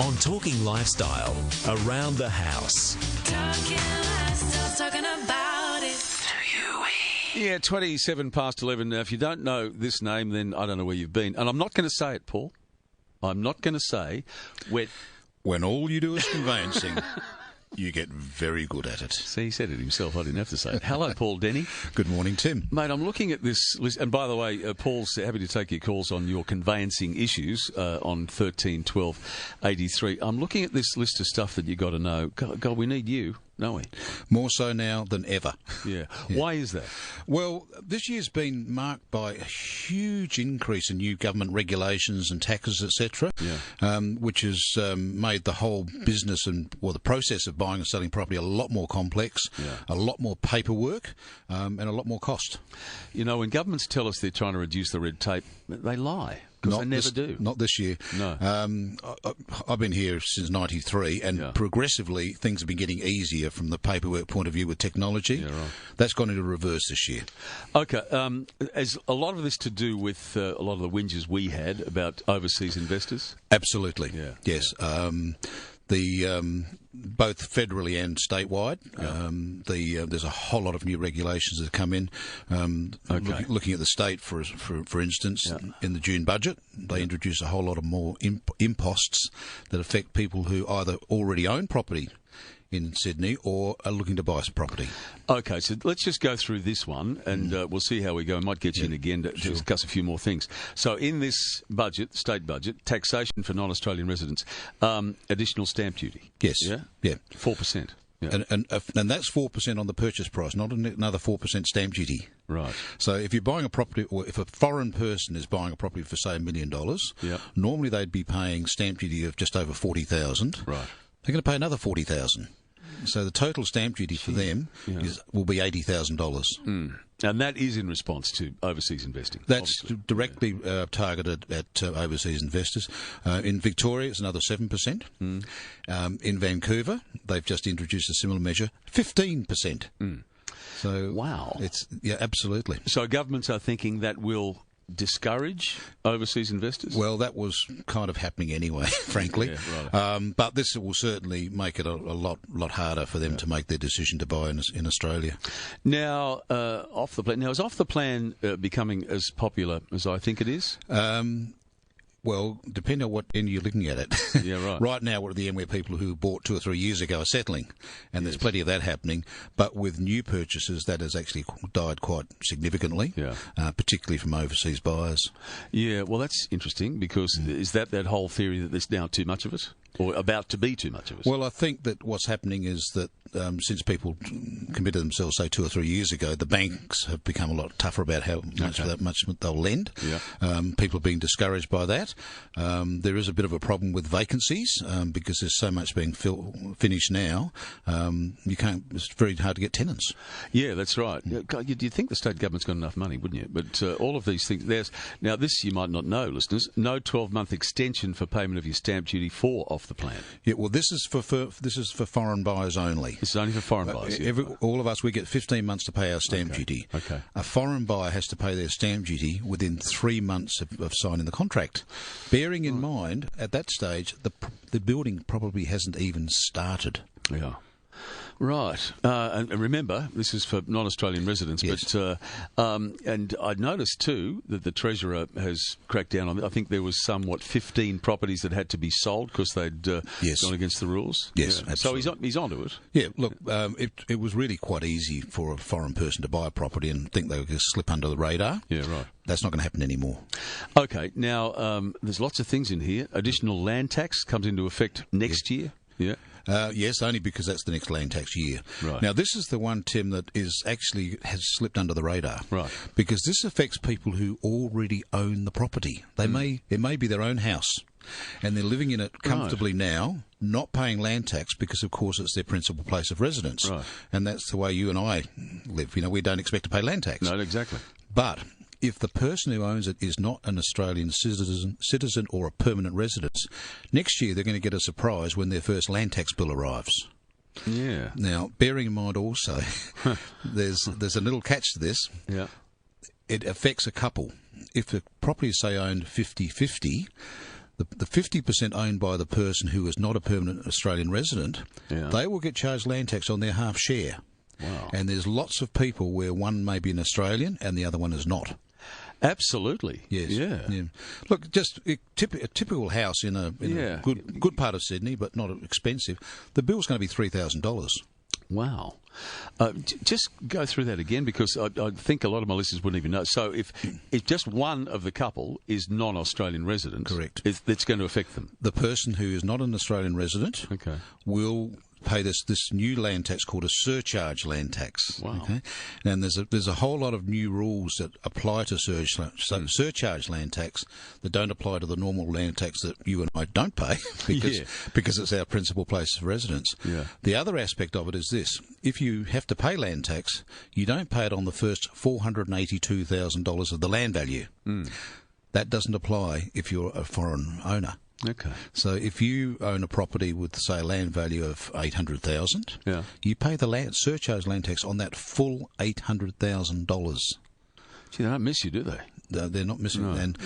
on Talking Lifestyle, around the house. Talking lifestyle, talking about it. Yeah, 27 past 11. Now, if you don't know this name, then I don't know where you've been. And I'm not going to say it, Paul. I'm not going to say when all you do is conveyancing, you get very good at it. See, he said it himself. I didn't have to say it. Hello, Paul Denny. Good morning, Tim. Mate, I'm looking at this list. And by the way, Paul's happy to take your calls on your conveyancing issues on 13 12 83. I'm looking at this list of stuff that you got to know. God, we need you, don't we? More so now than ever. Yeah. Why is that? Well, this year's been marked by a huge increase in new government regulations and taxes, etc., which has made the whole business the process of buying and selling property a lot more complex, a lot more paperwork, and a lot more cost. You know, when governments tell us they're trying to reduce the red tape, they lie. Because they never do. Not this year. No. I've been here since '93, and progressively things have been getting easier from the paperwork point of view with technology. Yeah, right. That's gone into reverse this year. Okay. Has a lot of this to do with a lot of the whinges we had about overseas investors? Absolutely. Yeah. Yes. Both federally and statewide, there's a whole lot of new regulations that have come in. Looking at the state, for instance, in the June budget, they introduced a whole lot of more imposts that affect people who either already own property in Sydney or are looking to buy some property. Okay, so let's just go through this one and we'll see how we go. I might get you in again to discuss a few more things. So in this budget, state budget, taxation for non-Australian residents, additional stamp duty. Yes. Yeah? 4%. Yeah. And that's 4% on the purchase price, not another 4% stamp duty. Right. So if you're buying a property, or if a foreign person is buying a property for, say, $1 million, normally they'd be paying stamp duty of just over $40,000. Right. They're going to pay another $40,000. So the total stamp duty for them will be $80,000. And that is in response to overseas investing. That's directly targeted at overseas investors. In Victoria, it's another 7%. In Vancouver, they've just introduced a similar measure, 15%. So wow, absolutely. So governments are thinking that will discourage overseas investors? Well, that was kind of happening anyway, frankly. But this will certainly make it a lot harder for them to make their decision to buy in Australia. Now, off the plan. Now, is off the plan becoming as popular as I think it is? Well, depending on what end you're looking at it. Yeah, right. Right now, we're at the end where people who bought 2 or 3 years ago are settling, and there's plenty of that happening. But with new purchases, that has actually died quite significantly, particularly from overseas buyers. Yeah, well, that's interesting, because is that whole theory that there's now too much of it? Or about to be too much of it? Well, I think that what's happening is that since people committed themselves, say, 2 or 3 years ago, the banks have become a lot tougher about how much they'll lend. People are being discouraged by that. There is a bit of a problem with vacancies because there's so much being finished now. It's very hard to get tenants. Yeah, that's right. You'd think the state government's got enough money, wouldn't you? But all of these things, now this you might not know, listeners. No 12-month extension for payment of your stamp duty for off the plan. Yeah, well, this is for foreign buyers only. This is only for foreign buyers. All of us, we get 15 months to pay our stamp duty. Okay. A foreign buyer has to pay their stamp duty within 3 months of signing the contract. Bearing in mind, at that stage, the building probably hasn't even started. Yeah. Right. And remember, this is for non-Australian residents. Yes. But and I noticed, too, that the Treasurer has cracked down on it. I think there was 15 properties that had to be sold because they'd gone against the rules. Yes, absolutely. So he's onto it. Yeah, look, it was really quite easy for a foreign person to buy a property and think they were going to slip under the radar. Yeah, right. That's not going to happen anymore. Okay, now, there's lots of things in here. Additional land tax comes into effect next year. Yeah. Yes, only because that's the next land tax year. Right. Now, this is the one, Tim, that has slipped under the radar. Right. Because this affects people who already own the property. It may be their own house, and they're living in it comfortably now, not paying land tax because, of course, it's their principal place of residence. Right. And that's the way you and I live. We don't expect to pay land tax. No, exactly. But if the person who owns it is not an Australian citizen or a permanent resident, next year they're going to get a surprise when their first land tax bill arrives. Yeah. Now, bearing in mind also, there's a little catch to this. Yeah. It affects a couple. If the property is, say, owned 50-50, the 50% owned by the person who is not a permanent Australian resident, they will get charged land tax on their half share. Wow. And there's lots of people where one may be an Australian and the other one is not. Absolutely. Yes. Yeah. Look, just a typical house in a good part of Sydney, but not expensive. The bill's going to be $3,000. Wow. Just go through that again, because I think a lot of my listeners wouldn't even know. So if just one of the couple is non-Australian resident, correct, it's going to affect them. The person who is not an Australian resident will pay this new land tax called a surcharge land tax. Wow. Okay? And there's a whole lot of new rules that apply to surcharge land tax that don't apply to the normal land tax that you and I don't pay because it's our principal place of residence. Yeah. The other aspect of it is this: if you have to pay land tax, you don't pay it on the first $482,000 of the land value. That doesn't apply if you're a foreign owner. Okay. So if you own a property with, say, a land value of $800,000, you pay the surcharge land tax on that full $800,000. Gee, they don't miss you, do they? They're not missing. No. And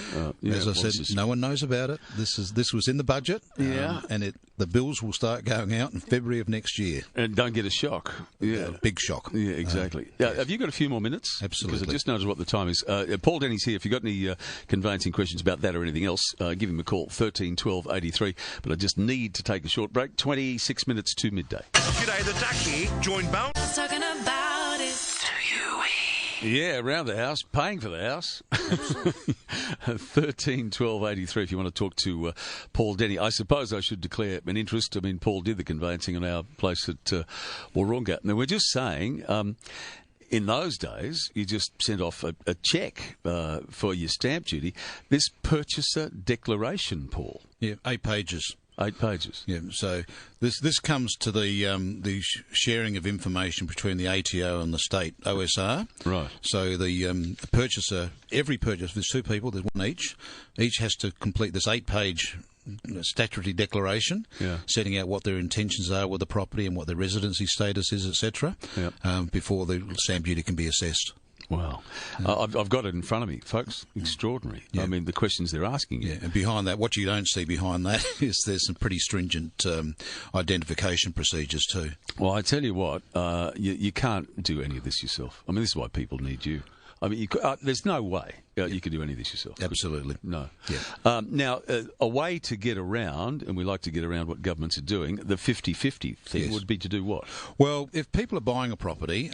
as I said, no one knows about it. This was in the budget. And the bills will start going out in February of next year. And don't get a shock. Yeah, big shock. Yeah, exactly. Have you got a few more minutes? Absolutely. Because I just noticed what the time is. Paul Denny's here. If you've got any conveyancing questions about that or anything else, give him a call, 13 12 83. But I just need to take a short break. 26 minutes to midday. G'day, the Duck here. Join Bone. Talking about it. Yeah, around the house, paying for the house. 13 12 83 if you want to talk to Paul Denny. I suppose I should declare an interest. I mean, Paul did the conveyancing on our place at Wahroonga. Now, we're just saying, in those days, you just sent off a cheque for your stamp duty. This purchaser declaration, Paul. Yeah, 8 pages. 8 pages. Yeah, so this comes to the sharing of information between the ATO and the state OSR. Right. So the purchaser, every purchaser, there's 2 people, there's one each has to complete this 8-page statutory declaration, setting out what their intentions are with the property and what their residency status is, etc., before the stamp duty can be assessed. Wow. I've got it in front of me, folks. Extraordinary. I mean, the questions they're asking you. Yeah, and behind that, what you don't see behind that is there's some pretty stringent identification procedures too. Well, I tell you what, you can't do any of this yourself. I mean, this is why people need you. I mean, there's no way you could do any of this yourself. Absolutely. No. Yeah. Now, a way to get around, and we like to get around what governments are doing, the 50-50 thing would be to do what? Well, if people are buying a property,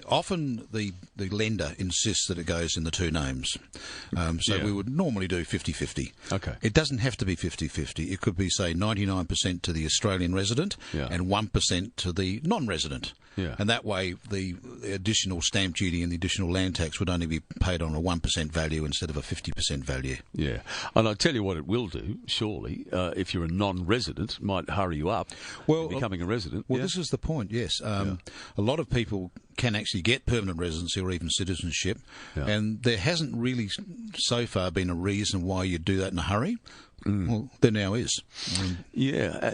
often the lender insists that it goes in the 2 names. So we would normally do 50-50. Okay. It doesn't have to be 50-50. It could be, say, 99% to the Australian resident and 1% to the non-resident. Yeah. And that way the additional stamp duty and the additional land tax would only be paid on a 1% value instead of a 50% value. Yeah. And I'll tell you what it will do, surely, if you're a non-resident, it might hurry you up becoming a resident. Well, this is the point, yes. A lot of people can actually get permanent residency or even citizenship, and there hasn't really so far been a reason why you do that in a hurry. Well, there now is.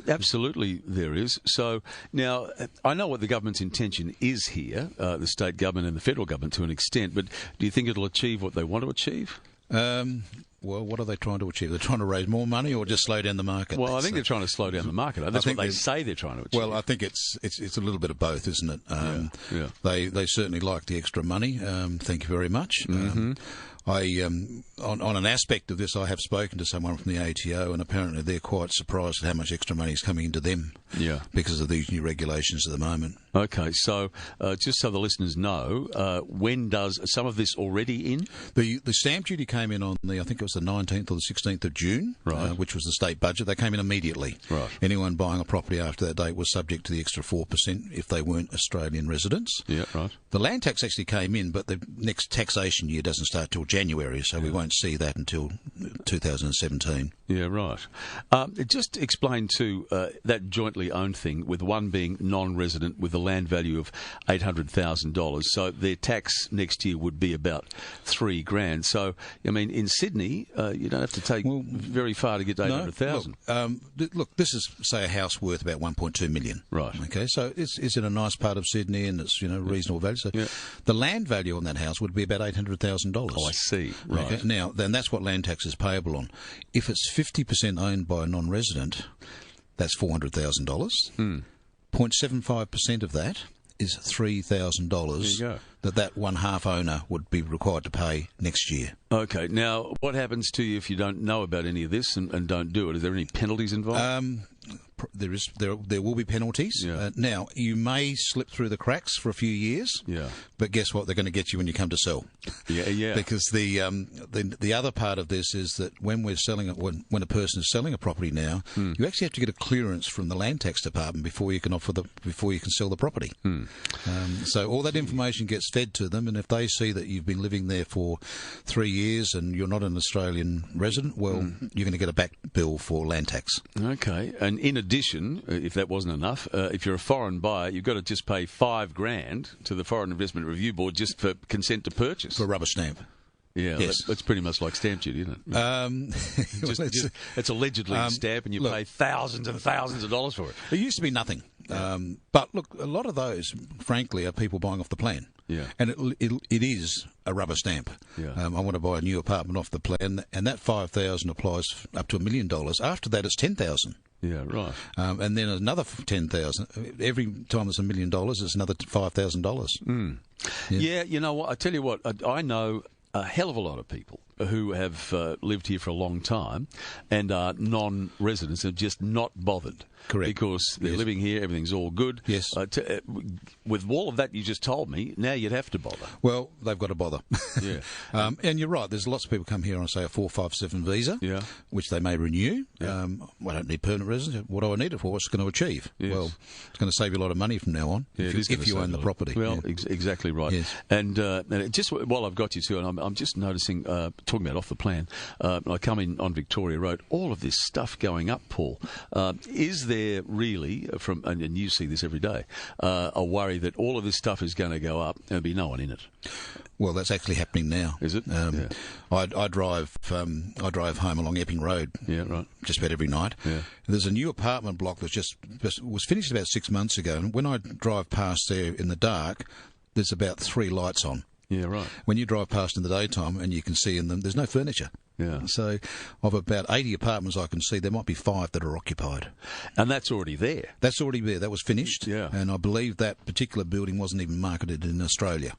Absolutely there is. So now, I know what the government's intention is here, the state government and the federal government to an extent, but do you think it'll achieve what they want to achieve? Well, what are they trying to achieve? They're trying to raise more money or just slow down the market? Well, I think they're trying to slow down the market. That's what they say they're trying to achieve. Well, I think it's a little bit of both, isn't it? They certainly like the extra money. Thank you very much. On an aspect of this, I have spoken to someone from the ATO, and apparently they're quite surprised at how much extra money is coming into them because of these new regulations at the moment. Okay, so just so the listeners know, when does some of this already in? The stamp duty came in on I think it was the 19th or the 16th of June, which was the state budget. They came in immediately. Right. Anyone buying a property after that date was subject to the extra 4% if they weren't Australian residents. Yeah, right. The land tax actually came in, but the next taxation year doesn't start till January, so we won't see that until 2017. Yeah, right. Just explain too that jointly owned thing, with one being non-resident with a land value of $800,000. So their tax next year would be about $3,000. So I mean, in Sydney, you don't have to take very far to get to $800,000. Look, this is, say, a house worth about $1.2 million. Right. Okay, so it's in a nice part of Sydney and it's reasonable value. So the land value on that house would be about $800,000. Oh, I see. Right. Okay? Now, then that's what land tax is payable on. If it's 50% owned by a non-resident, that's $400,000. 0.75% of that is $3,000 that one half owner would be required to pay next year. Okay. Now, what happens to you if you don't know about any of this and don't do it? Is there any penalties involved? There will be penalties. Yeah. Now, you may slip through the cracks for a few years. Yeah. But guess what? They're going to get you when you come to sell. Yeah. Because the other part of this is that when we're selling it, when a person is selling a property now, you actually have to get a clearance from the land tax department before you can sell the property. So all that information gets fed to them, and if they see that you've been living there for 3 years and you're not an Australian resident, well, you're going to get a back bill for land tax. Okay. And in addition, if that wasn't enough, if you're a foreign buyer, you've got to just pay $5,000 to the Foreign Investment Review Board just for consent to purchase. For a rubber stamp. Yeah, yes. That's pretty much like stamp duty, isn't it? It's allegedly a stamp, and you pay thousands and thousands of dollars for it. It used to be nothing. But look, a lot of those, frankly, are people buying off the plan. Yeah. And it is a rubber stamp. Yeah. I want to buy a new apartment off the plan, and that $5,000 applies up to $1 million. After that, it's $10,000. Yeah, right. And then another $10,000. Every time there's $1 million, it's another $5,000. Yeah, you know what? I tell you what, I know a hell of a lot of people who have lived here for a long time and are non-residents and just not bothered. Correct. Because they're living here, everything's all good. Yes. With all of that you just told me, now you'd have to bother. Well, they've got to bother. Yeah. And you're right, there's lots of people come here on, say, a 457 visa, which they may renew. Yeah. I don't need permanent residence. What do I need it for? What's it going to achieve? Yes. It's going to save you a lot of money from now on if you own the property. Well, exactly right. Yes. And just while I've got you too, and I'm just noticing, talking about off the plan, I come in on Victoria Road, all of this stuff going up, Paul. Is there really, and you see this every day, a worry that all of this stuff is going to go up and there'll be no one in it? Well, that's actually happening now. Is it? I drive home along Epping Road. Yeah, right. Just about every night. Yeah. There's a new apartment block that was finished about 6 months ago, and when I drive past there in the dark, there's about 3 lights on. Yeah, right. When you drive past in the daytime and you can see in them, there's no furniture. Yeah. So, of about 80 apartments I can see, there might be 5 that are occupied. And that's already there. That's already there. That was finished. Yeah. And I believe that particular building wasn't even marketed in Australia.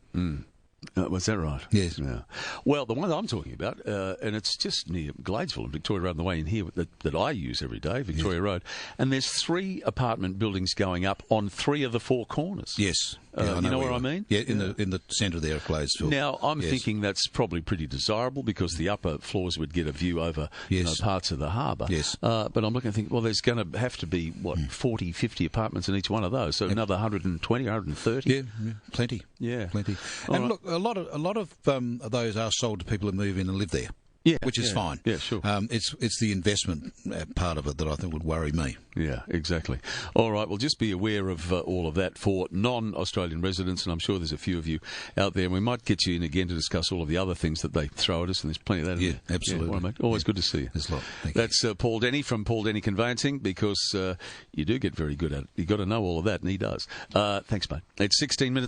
Was that right? Yes. Yeah. Well, the one I'm talking about, and it's just near Gladesville and Victoria Road, on the way in here that I use every day, Victoria Road, and there's 3 apartment buildings going up on 3 of the 4 corners. Yes. You know what I mean? Yeah, in the centre there of Gladesville. Now, I'm thinking that's probably pretty desirable because the upper floors would get a view over parts of the harbour. Yes. But I'm looking and thinking, well, there's going to have to be, 40, 50 apartments in each one of those, so another 120, 130. Yeah, plenty. Yeah. Plenty. All and right. look, a lot of those are sold to people who move in and live there. Yeah, which is fine. Yeah, sure. It's the investment part of it that I think would worry me. Yeah, exactly. All right, well, just be aware of all of that for non-Australian residents, and I'm sure there's a few of you out there, and we might get you in again to discuss all of the other things that they throw at us, and there's plenty of that. Yeah, absolutely. Yeah, all right, mate. Always good to see you. There's a lot. That's Paul Denny from Paul Denny Conveyancing, because you do get very good at it. You've got to know all of that, and he does. Thanks, mate. It's 16 minutes.